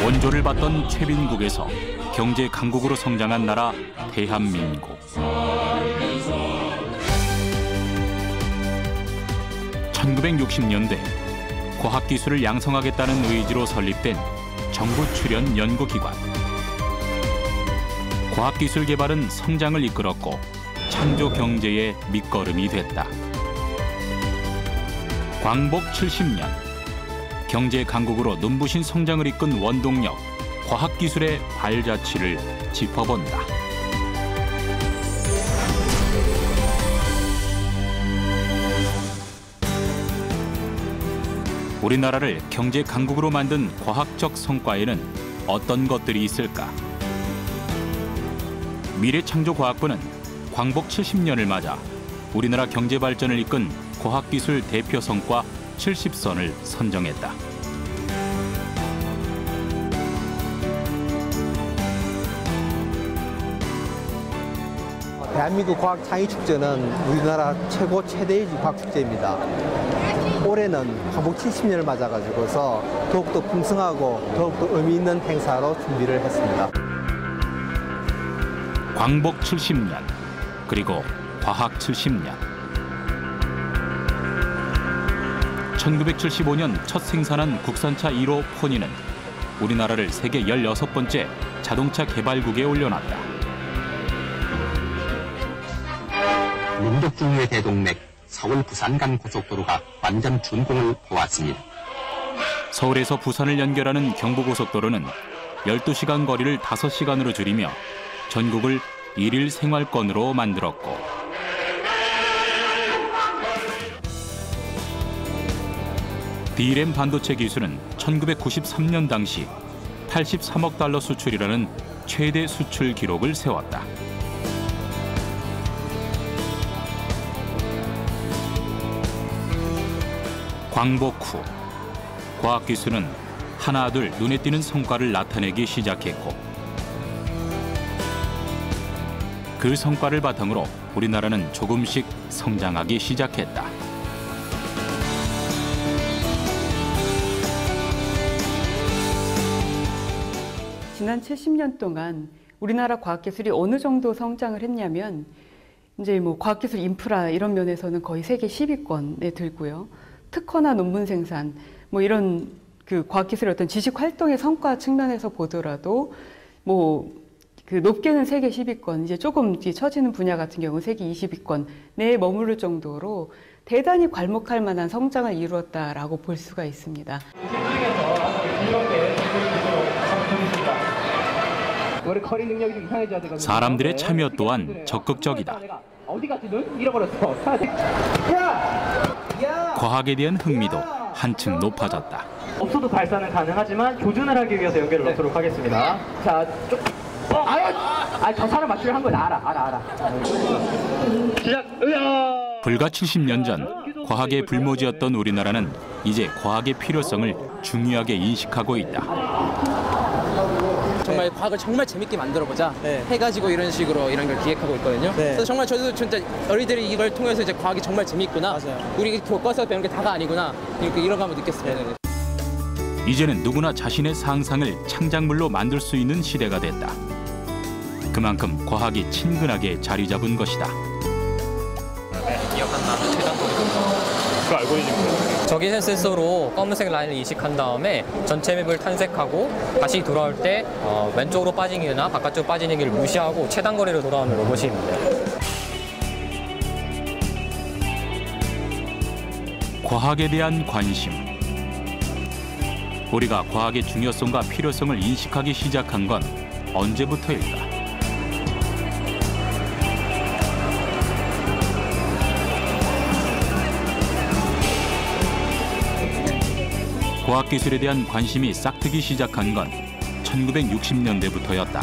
원조를 받던 최빈국에서 경제 강국으로 성장한 나라 대한민국. 1960년대 과학기술을 양성하겠다는 의지로 설립된 정부 출연 연구기관. 과학기술 개발은 성장을 이끌었고 창조 경제의 밑거름이 됐다. 광복 70년, 경제 강국으로 눈부신 성장을 이끈 원동력, 과학기술의 발자취를 짚어본다. 우리나라를 경제 강국으로 만든 과학적 성과에는 어떤 것들이 있을까? 미래창조과학부는 광복 70년을 맞아 우리나라 경제 발전을 이끈 과학기술 대표 성과 70선을 선정했다. 대한민국 과학창의축제는 우리나라 최대의 과학축제입니다. 올해는 광복 70년을 맞아가지고서 더욱더 풍성하고 더욱더 의미 있는 행사로 준비를 했습니다. 광복 70년, 그리고 과학 70년. 1975년 첫 생산한 국산차 1호 포니는 우리나라를 세계 16번째 자동차 개발국에 올려놨다. 민족중유의 대동맥 서울 부산 간 고속도로가 완전 준공을 보았습니다. 서울에서 부산을 연결하는 경부고속도로는 12시간 거리를 5시간으로 줄이며 전국을 일일 생활권으로 만들었고, D램 반도체 기술은 1993년 당시 83억 달러 수출이라는 최대 수출 기록을 세웠다. 광복 후 과학기술은 하나둘 눈에 띄는 성과를 나타내기 시작했고, 그 성과를 바탕으로 우리나라는 조금씩 성장하기 시작했다. 지난 70년 동안 우리나라 과학기술이 어느 정도 성장을 했냐면, 이제 뭐 과학기술 인프라 이런 면에서는 거의 세계 10위권에 들고요. 특허나 논문 생산, 뭐 이런 그 과학기술의 어떤 지식 활동의 성과 측면에서 보더라도 뭐 그 높게는 세계 10위권, 이제 조금 처지는 분야 같은 경우는 세계 20위권 내에 머무를 정도로 대단히 괄목할 만한 성장을 이루었다라고 볼 수가 있습니다. 사람들의 참여 또한 적극적이다. 과학에 대한 흥미도 한층 높아졌다. 없어도 발사는 가능하지만 조준을 하기 위해서 연결을 넣도록 하겠습니다. 자, 저 사람 맞추려 한 거 나 알아. 시작. 불과 70년 전 과학의 불모지였던 우리나라는 이제 과학의 필요성을 중요하게 인식하고 있다. 정말 과학을 정말 재밌게 만들어보자 해가지고 이런 식으로 이런 걸 기획하고 있거든요. 그래서 정말 저도 진짜 어린이들이 이걸 통해서 이제 과학이 정말 재밌구나. 우리 교과서 배우는 게 다가 아니구나. 이런 감을 느꼈습니다. 이제는 누구나 자신의 상상을 창작물로 만들 수 있는 시대가 됐다. 그만큼 과학이 친근하게 자리 잡은 것이다. 기억한다는 최단거리 그 알고리즘은 적외선 센서로 검은색 라인을 인식한 다음에 전체 맵을 탐색하고 다시 돌아올 때 왼쪽으로 빠지기나 바깥쪽으로 빠지기를 무시하고 최단거리로 돌아오는 로봇입니다. 과학에 대한 관심. 우리가 과학의 중요성과 필요성을 인식하기 시작한 건 언제부터일까? 과학기술에 대한 관심이 싹트기 시작한 건 1960년대부터였다.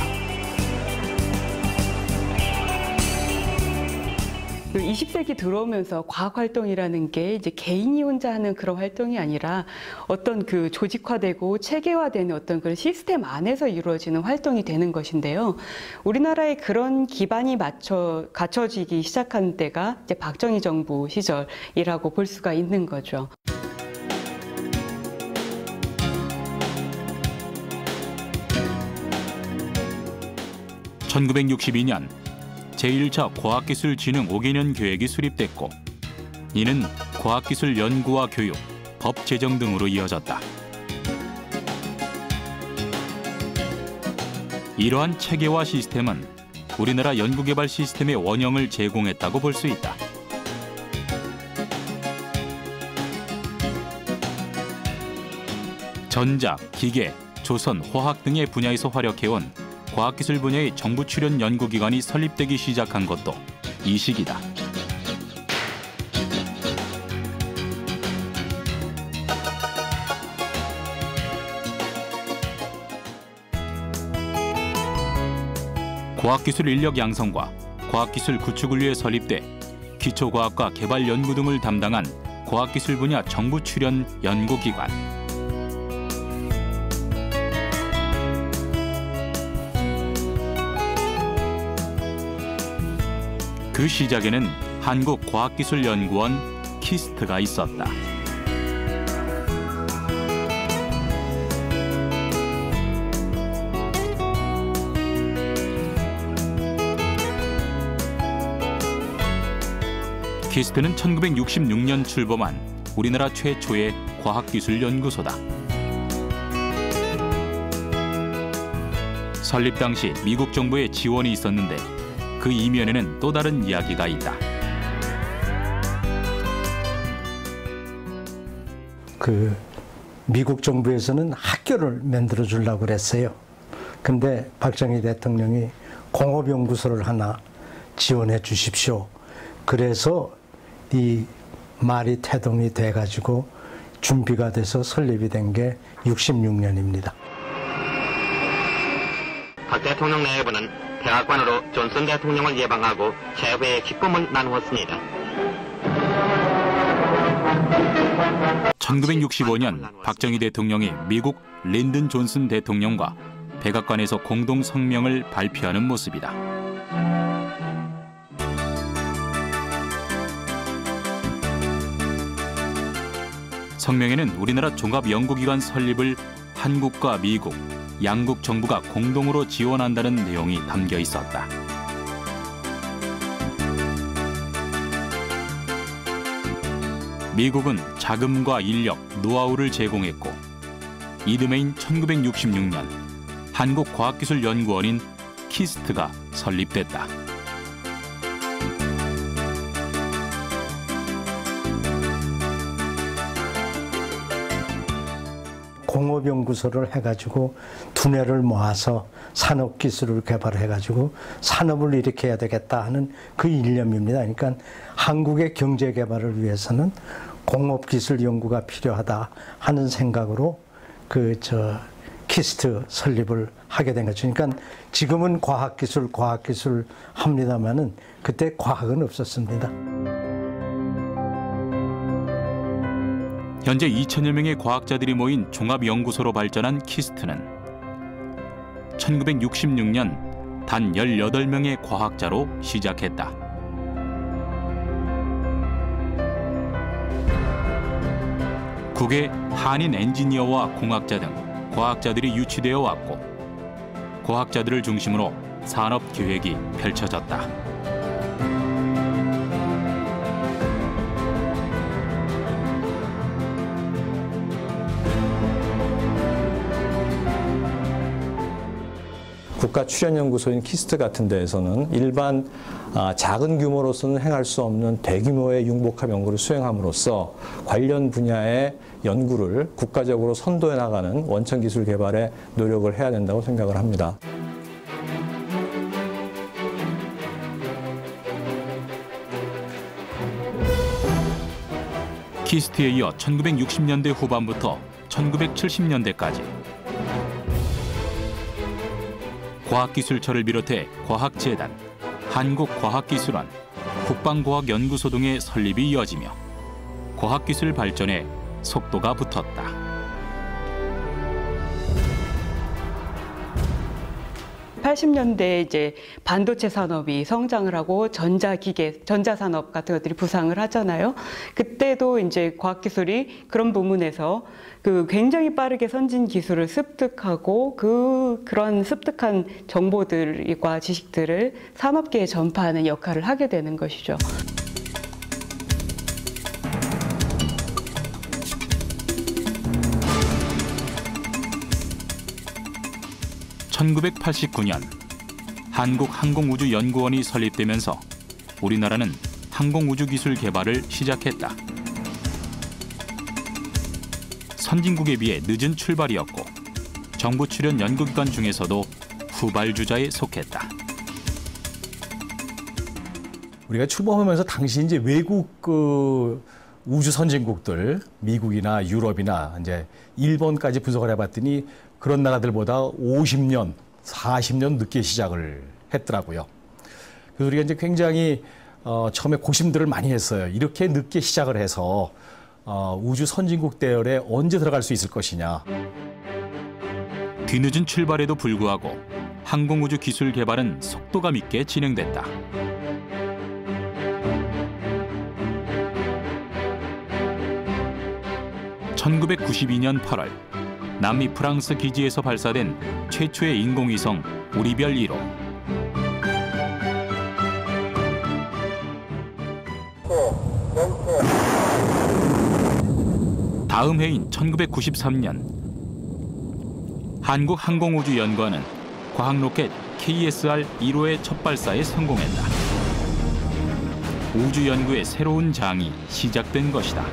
20세기 들어오면서 과학활동이라는 게 이제 개인이 혼자 하는 그런 활동이 아니라 어떤 그 조직화되고 체계화되는 어떤 그런 시스템 안에서 이루어지는 활동이 되는 것인데요. 우리나라의 그런 기반이 갖춰지기 시작한 때가 이제 박정희 정부 시절이라고 볼 수가 있는 거죠. 1962년 제1차 과학기술진흥 5개년 계획이 수립됐고 이는 과학기술 연구와 교육, 법 제정 등으로 이어졌다. 이러한 체계화 시스템은 우리나라 연구개발 시스템의 원형을 제공했다고 볼 수 있다. 전자, 기계, 조선, 화학 등의 분야에서 활약해온 과학기술 분야의 정부 출연 연구기관이 설립되기 시작한 것도 이 시기다. 과학기술 인력 양성과 과학기술 구축을 위해 설립돼 기초과학과 개발연구 등을 담당한 과학기술 분야 정부 출연 연구기관. 그 시작에는 한국과학기술연구원 키스트가 있었다. 키스트는 1966년 출범한 우리나라 최초의 과학기술연구소다. 설립 당시 미국 정부의 지원이 있었는데 그 이면에는 또 다른 이야기가 있다. 그 미국 정부에서는 학교를 만들어 주려고 그랬어요. 근데 박정희 대통령이 공업연구소를 하나 지원해 주십시오. 그래서 이 말이 태동이 돼가지고 준비가 돼서 설립이 된 게 66년입니다. 박 대통령 내외부는 백악관으로 존슨 대통령을 예방하고 재회의 기쁨을 나누었습니다. 1965년 박정희 대통령이 미국 린든 존슨 대통령과 백악관에서 공동 성명을 발표하는 모습이다. 성명에는 우리나라 종합연구기관 설립을 한국과 미국, 양국 정부가 공동으로 지원한다는 내용이 담겨 있었다. 미국은 자금과 인력, 노하우를 제공했고 이듬해인 1966년 한국과학기술연구원인 키스트가 설립됐다. 공업연구소를 해가지고 두뇌를 모아서 산업기술을 개발해가지고 산업을 일으켜야 되겠다 하는 그 일념입니다. 그러니까 한국의 경제개발을 위해서는 공업기술 연구가 필요하다 하는 생각으로 키스트 설립을 하게 된 거죠. 그러니까 지금은 과학기술 합니다만은 그때 과학은 없었습니다. 현재 2천여 명의 과학자들이 모인 종합연구소로 발전한 키스트는 1966년 단 18명의 과학자로 시작했다. 국외 한인 엔지니어와 공학자 등 과학자들이 유치되어 왔고 과학자들을 중심으로 산업 계획이 펼쳐졌다. 국가출연연구소인 키스트 같은 데에서는 일반 작은 규모로서는 행할 수 없는 대규모의 융복합 연구를 수행함으로써 관련 분야의 연구를 국가적으로 선도해 나가는 원천 기술 개발에 노력을 해야 된다고 생각을 합니다. 키스트에 이어 1960년대 후반부터 1970년대까지 과학기술처를 비롯해 과학재단, 한국과학기술원, 국방과학연구소 등의 설립이 이어지며 과학기술 발전에 속도가 붙었다. 1980년대에 이제 반도체 산업이 성장을 하고 전자기계, 전자산업 같은 것들이 부상을 하잖아요. 그때도 이제 과학기술이 그런 부분에서 굉장히 빠르게 선진 기술을 습득하고 그런 습득한 정보들과 지식들을 산업계에 전파하는 역할을 하게 되는 것이죠. (1989년) 한국항공우주연구원이 설립되면서 우리나라는 항공우주기술 개발을 시작했다. 선진국에 비해 늦은 출발이었고 정부 출연 연구기관 중에서도 후발주자에 속했다. 우리가 출범하면서 당시 이제 외국 우주 선진국들, 미국이나 유럽이나 이제 일본까지 분석을 해봤더니 그런 나라들보다 50년, 40년 늦게 시작을 했더라고요. 그래서 우리가 이제 굉장히 처음에 고심들을 많이 했어요. 이렇게 늦게 시작을 해서 우주 선진국 대열에 언제 들어갈 수 있을 것이냐. 뒤늦은 출발에도 불구하고 항공우주 기술 개발은 속도감 있게 진행됐다. (1992년 8월) 남미 프랑스 기지에서 발사된 최초의 인공위성 우리별 1호. 다음 해인 1993년 한국항공우주연구원은 과학로켓 KSR-1호의 첫 발사에 성공했다. 우주연구의 새로운 장이 시작된 것이다.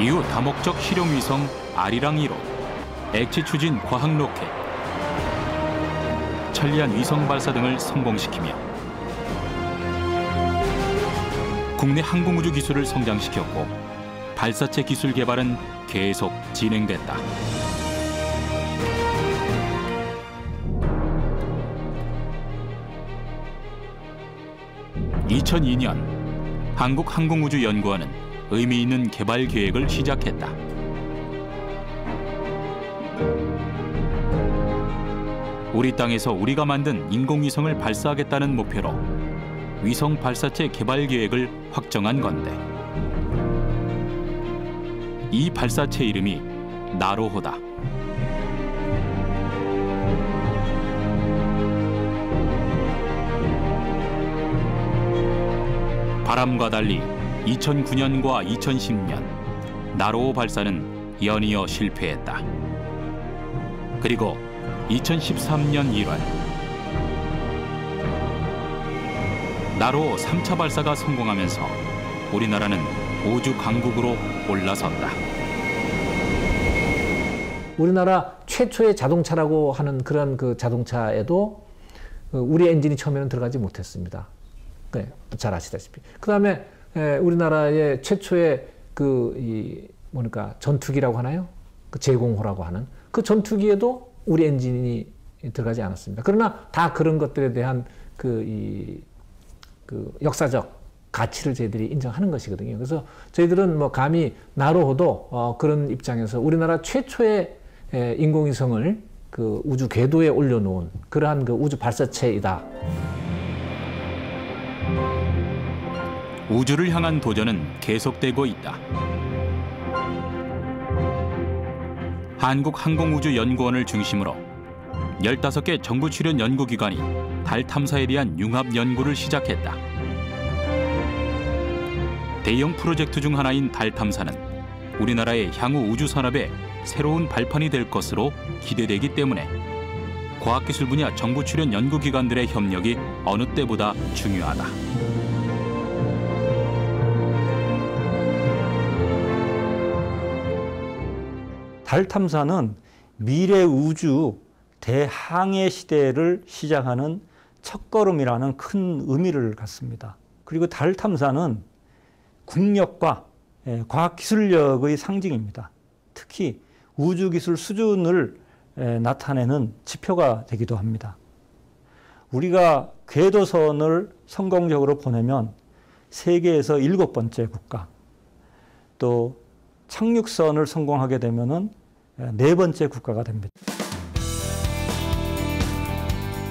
이후 다목적 실용위성 아리랑 1호, 액체 추진 과학로켓, 천리안 위성 발사 등을 성공시키며 국내 항공우주 기술을 성장시켰고 발사체 기술 개발은 계속 진행됐다. (2002년) 한국항공우주연구원은 의미 있는 개발 계획을 시작했다. 우리 땅에서 우리가 만든 인공위성을 발사하겠다는 목표로 위성 발사체 개발 계획을 확정한 건데, 이 발사체 이름이 나로호다. 바람과 달리 2009년과 2010년 나로호 발사는 연이어 실패했다. 그리고 2013년 1월 나로호 3차 발사가 성공하면서 우리나라는 우주 강국으로 올라섰다. 우리나라 최초의 자동차라고 하는 그런 자동차에도 우리 엔진이 처음에는 들어가지 못했습니다. 네, 잘 아시다시피. 그다음에 우리나라의 최초의 전투기라고 하나요? 제공호라고 하는 그 전투기에도 우리 엔진이 들어가지 않았습니다. 그러나 다 그런 것들에 대한 역사적 가치를 저희들이 인정하는 것이거든요. 그래서 저희들은 감히 나로호도 그런 입장에서 우리나라 최초의 인공위성을 우주 궤도에 올려놓은 그러한 우주 발사체이다. 우주를 향한 도전은 계속되고 있다. 한국항공우주연구원을 중심으로 15개 정부 출연 연구기관이 달 탐사에 대한 융합 연구를 시작했다. 대형 프로젝트 중 하나인 달 탐사는 우리나라의 향후 우주 산업의 새로운 발판이 될 것으로 기대되기 때문에 과학기술 분야 정부 출연 연구기관들의 협력이 어느 때보다 중요하다. 달 탐사는 미래 우주 대항해 시대를 시작하는 첫걸음이라는 큰 의미를 갖습니다. 그리고 달 탐사는 국력과 과학기술력의 상징입니다. 특히 우주기술 수준을 나타내는 지표가 되기도 합니다. 우리가 궤도선을 성공적으로 보내면 세계에서 7번째 국가, 또 착륙선을 성공하게 되면은 4번째 국가가 됩니다.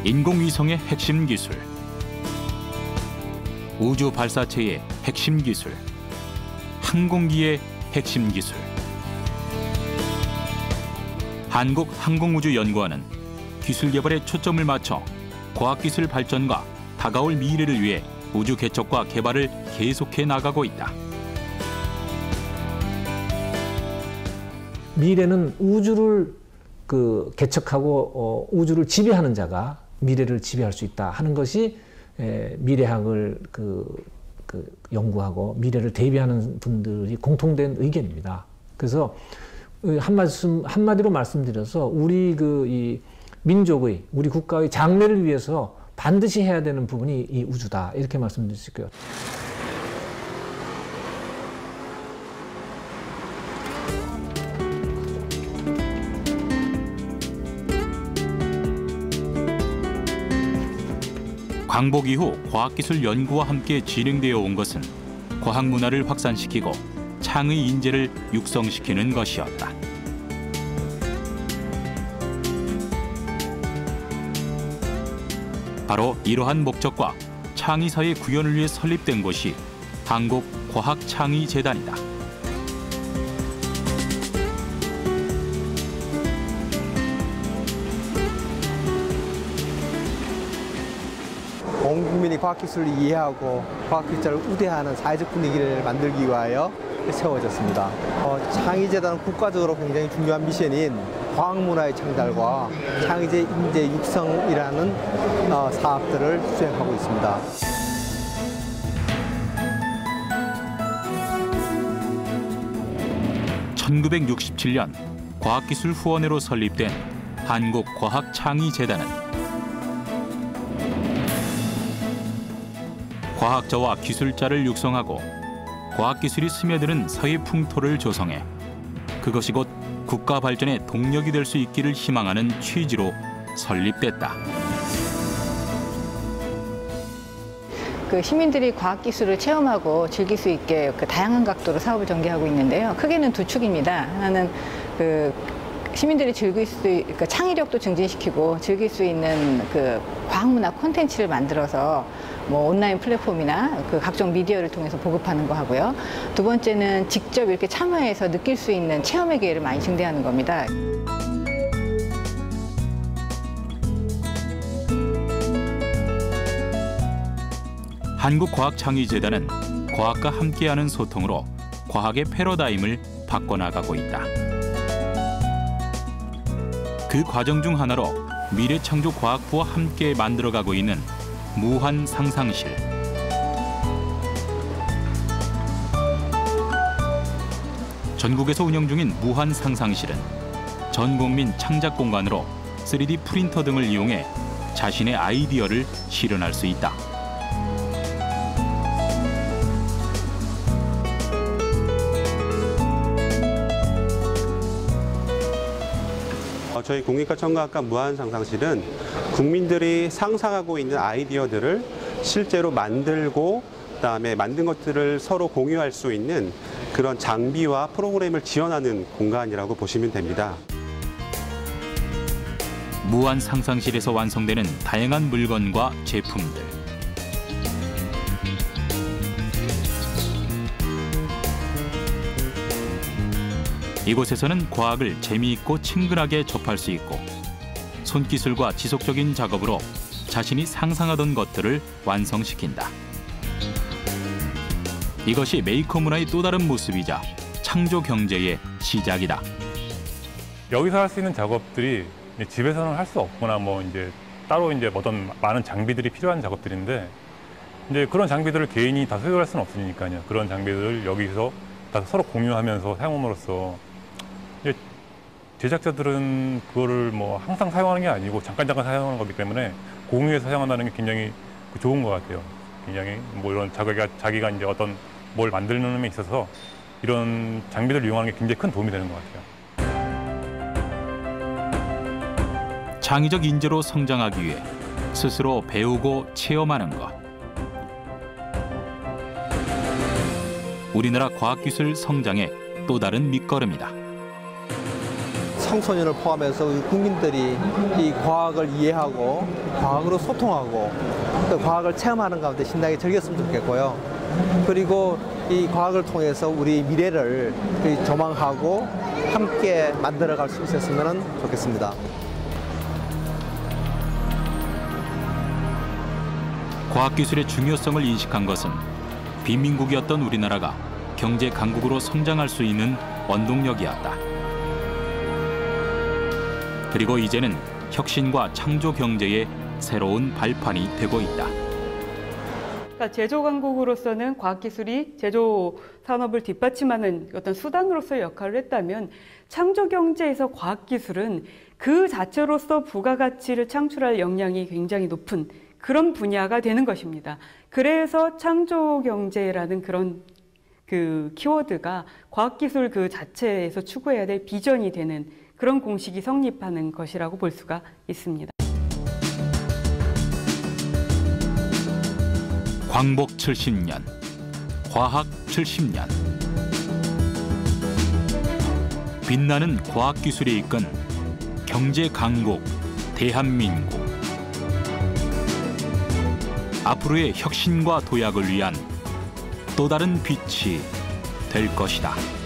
인공위성의 핵심 기술, 우주 발사체의 핵심 기술, 항공기의 핵심 기술. 한국항공우주연구원은 기술 개발에 초점을 맞춰 과학기술 발전과 다가올 미래를 위해 우주 개척과 개발을 계속해 나가고 있다. 미래는 우주를 개척하고 우주를 지배하는 자가 미래를 지배할 수 있다 하는 것이 미래학을 연구하고 미래를 대비하는 분들이 공통된 의견입니다. 그래서 한마디로 말씀드려서 우리 이 민족의, 우리 국가의 장래를 위해서 반드시 해야 되는 부분이 이 우주다, 이렇게 말씀드릴 수 있고요. 광복 이후 과학기술 연구와 함께 진행되어 온 것은 과학문화를 확산시키고 창의 인재를 육성시키는 것이었다. 바로 이러한 목적과 창의사의 구현을 위해 설립된 곳이 한국과학창의재단이다. 온 국민이 과학기술을 이해하고 과학기술을 우대하는 사회적 분위기를 만들기 위하여 세워졌습니다. 창의재단은 국가적으로 굉장히 중요한 미션인 과학문화의 창달과 창의재 인재 육성이라는 사업들을 수행하고 있습니다. (1967년) 과학기술 후원회로 설립된 한국과학창의재단은 과학자와 기술자를 육성하고 과학기술이 스며드는 사회 풍토를 조성해 그것이 곧 국가 발전의 동력이 될 수 있기를 희망하는 취지로 설립됐다. 시민들이 과학기술을 체험하고 즐길 수 있게 다양한 각도로 사업을 전개하고 있는데요. 크게는 두 축입니다. 하나는 시민들이 즐길 창의력도 증진시키고 즐길 수 있는 과학문화 콘텐츠를 만들어서 온라인 플랫폼이나 각종 미디어를 통해서 보급하는 거 하고요. 두 번째는 직접 이렇게 참여해서 느낄 수 있는 체험의 기회를 많이 증대하는 겁니다. 한국과학창의재단은 과학과 함께하는 소통으로 과학의 패러다임을 바꿔나가고 있다. 그 과정 중 하나로 미래창조과학부와 함께 만들어가고 있는 무한상상실. 전국에서 운영 중인 무한상상실은 전 국민 창작 공간으로 3D 프린터 등을 이용해 자신의 아이디어를 실현할 수 있다. 저희 국립과천과학관 무한상상실은 국민들이 상상하고 있는 아이디어들을 실제로 만들고 그다음에 만든 것들을 서로 공유할 수 있는 그런 장비와 프로그램을 지원하는 공간이라고 보시면 됩니다. 무한상상실에서 완성되는 다양한 물건과 제품들. 이곳에서는 과학을 재미있고 친근하게 접할 수 있고 손기술과 지속적인 작업으로 자신이 상상하던 것들을 완성시킨다. 이것이 메이커 문화의 또 다른 모습이자 창조 경제의 시작이다. 여기서 할 수 있는 작업들이 집에서는 할 수 없거나 따로 어떤 많은 장비들이 필요한 작업들인데 그런 장비들을 개인이 다 소유할 수는 없으니까요. 그런 장비들을 여기서 다 서로 공유하면서 사용함으로써 제작자들은 그거를 항상 사용하는 게 아니고 잠깐 사용하는 거기 때문에 공유해서 사용한다는 게 굉장히 좋은 것 같아요. 굉장히 이런 자기가 어떤 뭘 만드는 데 있어서 이런 장비들을 이용하는 게 굉장히 큰 도움이 되는 것 같아요. 창의적 인재로 성장하기 위해 스스로 배우고 체험하는 것. 우리나라 과학기술 성장의 또 다른 밑거름이다. 청소년을 포함해서 국민들이 이 과학을 이해하고 과학으로 소통하고 또 과학을 체험하는 가운데 신나게 즐겼으면 좋겠고요. 그리고 이 과학을 통해서 우리 미래를 조망하고 함께 만들어갈 수 있었으면 좋겠습니다. 과학기술의 중요성을 인식한 것은 빈민국이었던 우리나라가 경제 강국으로 성장할 수 있는 원동력이었다. 그리고 이제는 혁신과 창조 경제의 새로운 발판이 되고 있다. 그러니까 제조 강국으로서는 과학기술이 제조 산업을 뒷받침하는 어떤 수단으로서의 역할을 했다면 창조 경제에서 과학기술은 그 자체로서 부가가치를 창출할 역량이 굉장히 높은 그런 분야가 되는 것입니다. 그래서 창조 경제라는 그런 그 키워드가 과학기술 그 자체에서 추구해야 될 비전이 되는 그런 공식이 성립하는 것이라고 볼 수가 있습니다. 광복 70년, 과학 70년. 빛나는 과학기술이 이끈 경제 강국 대한민국. 앞으로의 혁신과 도약을 위한 또 다른 빛이 될 것이다.